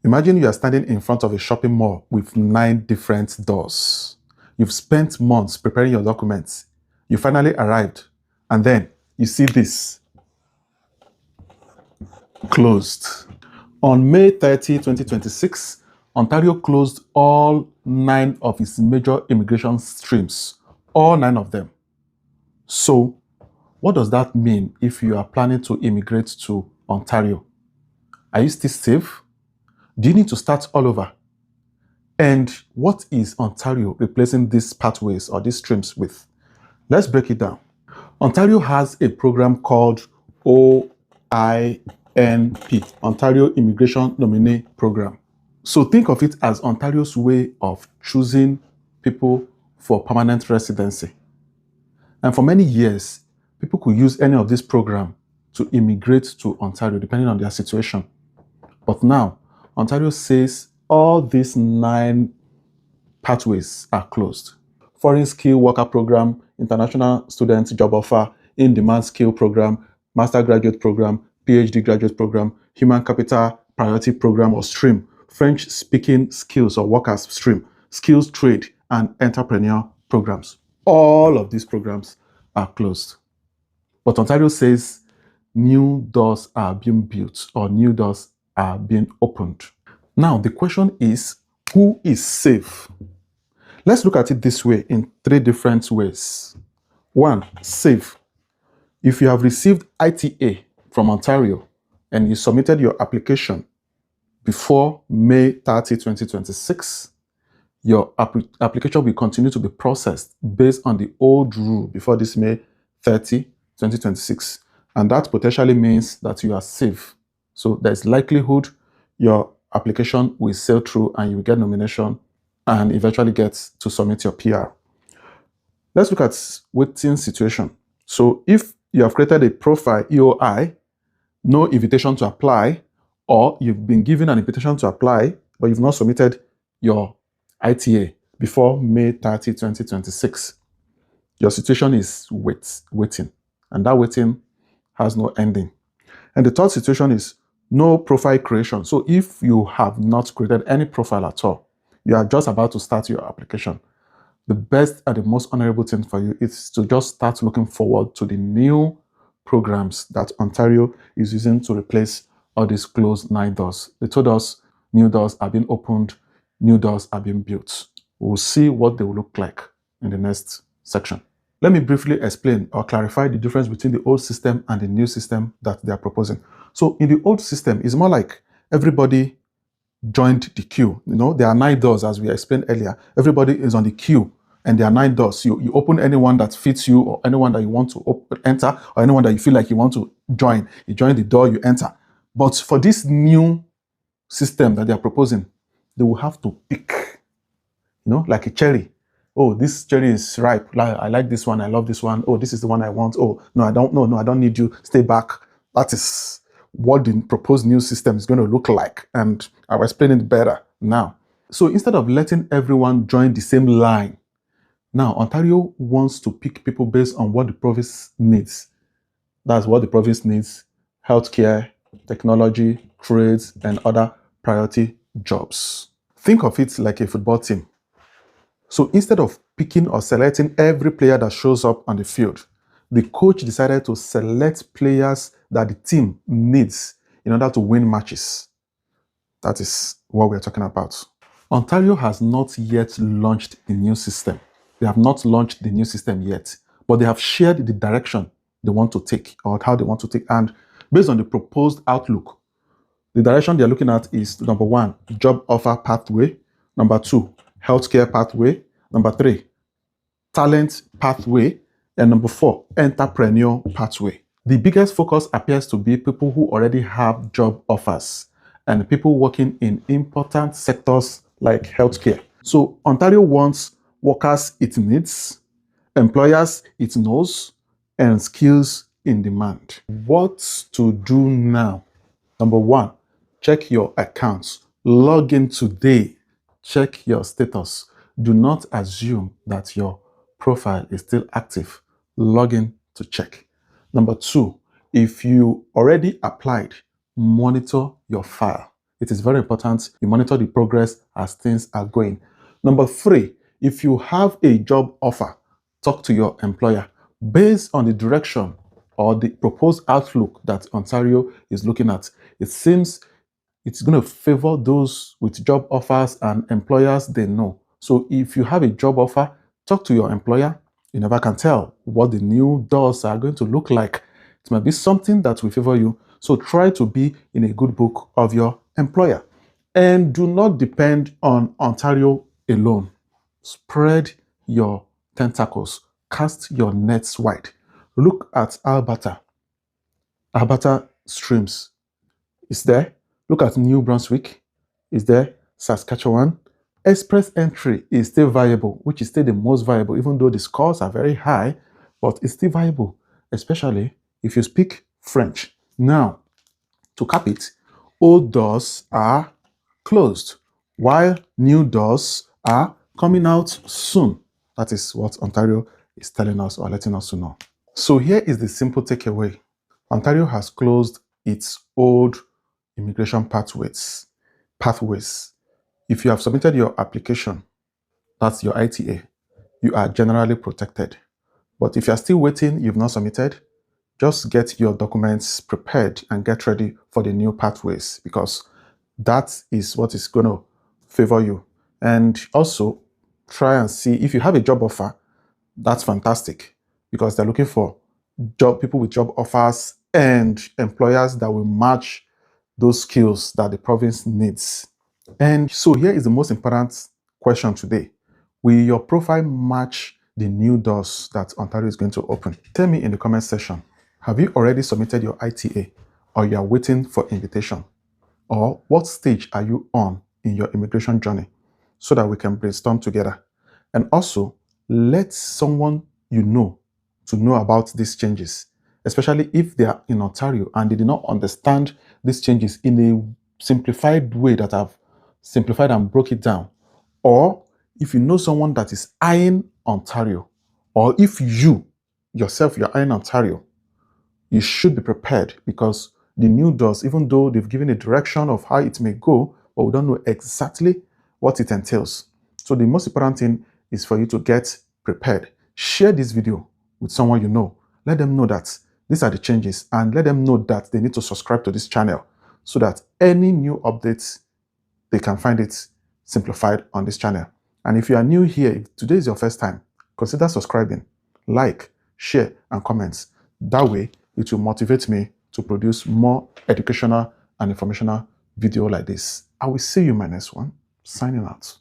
Imagine you are standing in front of a shopping mall with 9 different doors. You've spent months preparing your documents. You finally arrived, and then you see this. Closed. On May 30, 2026, Ontario closed all 9 of its major immigration streams. All 9 of them. So, what does that mean if you are planning to immigrate to Ontario? Are you still safe? Do you need to start all over? And what is Ontario replacing these pathways or these streams with? Let's break it down. Ontario has a program called OINP, Ontario Immigration Nominee Program. So think of it as Ontario's way of choosing people for permanent residency. And for many years, people could use any of this program to immigrate to Ontario, depending on their situation. But now, Ontario says all these 9 pathways are closed. Foreign Skill Worker Program, International Student Job Offer, In-Demand Skill Program, Master Graduate Program, PhD Graduate Program, Human Capital Priority Program or Stream, French-Speaking Skills or Workers Stream, Skills Trade, and Entrepreneur Programs. All of these programs are closed. But Ontario says new doors are being built or new doors are being opened. Now, the question is, who is safe? Let's look at it this way in 3 different ways. 1, safe. If you have received ITA from Ontario and you submitted your application before May 30, 2026, your application will continue to be processed based on the old rule before this May 30, 2026. And that potentially means that you are safe. So there's likelihood your application will sail through and you will get nomination and eventually get to submit your PR. Let's look at waiting situation. So if you have created a profile EOI, no invitation to apply, or you've been given an invitation to apply, but you've not submitted your ITA before May 30, 2026, your situation is waiting, and that waiting has no ending. And the third situation is no profile creation. So if you have not created any profile at all, you are just about to start your application, the best and the most honorable thing for you is to just start looking forward to the new programs that Ontario is using to replace all these closed 9 doors. They told us new doors are being opened, new doors are being built. We'll see what they will look like in the next section. Let me briefly explain or clarify the difference between the old system and the new system that they are proposing. So in the old system, it's more like everybody joined the queue. You know, there are 9 doors, as we explained earlier. Everybody is on the queue, and there are 9 doors. You open anyone that fits you, or anyone that you want to enter, or anyone that you feel like you want to join. You join the door, you enter. But for this new system that they are proposing, they will have to pick, you know, like a cherry. Oh, this cherry is ripe. I like this one. I love this one. Oh, this is the one I want. Oh, no, I don't. No, I don't need you. Stay back. That is what the proposed new system is going to look like. And I'll explain it better now. So instead of letting everyone join the same line, now Ontario wants to pick people based on what the province needs. That's what the province needs: healthcare, technology, trades, and other priority jobs. Think of it like a football team. So instead of picking or selecting every player that shows up on the field, the coach decided to select players that the team needs in order to win matches. That is what we're talking about. Ontario has not yet launched the new system. They have not launched the new system yet, but they have shared the direction they want to take or how they want to take. And based on the proposed outlook, the direction they're looking at is number 1, job offer pathway. Number 2, healthcare pathway. Number 3, talent pathway. And number 4, entrepreneur pathway. The biggest focus appears to be people who already have job offers and people working in important sectors like healthcare. So Ontario wants workers it needs, employers it knows, and skills in demand. What to do now? Number 1, check your accounts. Log in today. Check your status. Do not assume that your profile is still active. Log in to check. Number 2, if you already applied, monitor your file. it is very important you monitor the progress as things are going. Number 3, if you have a job offer, talk to your employer based on the direction or the proposed outlook that Ontario is looking at. It seems it's going to favor those with job offers and employers they know. So if you have a job offer, talk to your employer. You never can tell what the new doors are going to look like. It might be something that will favor you. So try to be in a good book of your employer. And do not depend on Ontario alone. Spread your tentacles. Cast your nets wide. Look at Alberta. Alberta streams is there. Look at New Brunswick is there. Saskatchewan. Express entry is still viable, which is still the most viable, even though the scores are very high, but it's still viable, especially if you speak French. Now, to cap it, old doors are closed, while new doors are coming out soon. That is what Ontario is telling us or letting us know. So here is the simple takeaway. Ontario has closed its old immigration pathways. If you have submitted your application, that's your ITA, you are generally protected. But if you are still waiting, you've not submitted, just get your documents prepared and get ready for the new pathways, because that is what is going to favor you. And also try and see if you have a job offer. That's fantastic, because they're looking for people with job offers and employers that will match those skills that the province needs. And so here is the most important question today. Will your profile match the new doors that Ontario is going to open? Tell me in the comment section. Have you already submitted your ITA, or you are waiting for invitation? Or what stage are you on in your immigration journey, so that we can brainstorm together? And also, let someone you know to know about these changes, especially if they are in Ontario and they did not understand these changes in a simplified way that I've simplified and broke it down. Or if you know someone that is eyeing Ontario, or if you yourself, you're eyeing Ontario, you should be prepared, because the new doors, even though they've given a direction of how it may go, but we don't know exactly what it entails. So the most important thing is for you to get prepared. Share this video with someone you know. Let them know that these are the changes, and let them know that they need to subscribe to this channel, so that any new updates, they can find it simplified on this channel. And if you are new here, if today is your first time, consider subscribing, like, share, and comment. That way, it will motivate me to produce more educational and informational video like this. I will see you in my next one. Signing out.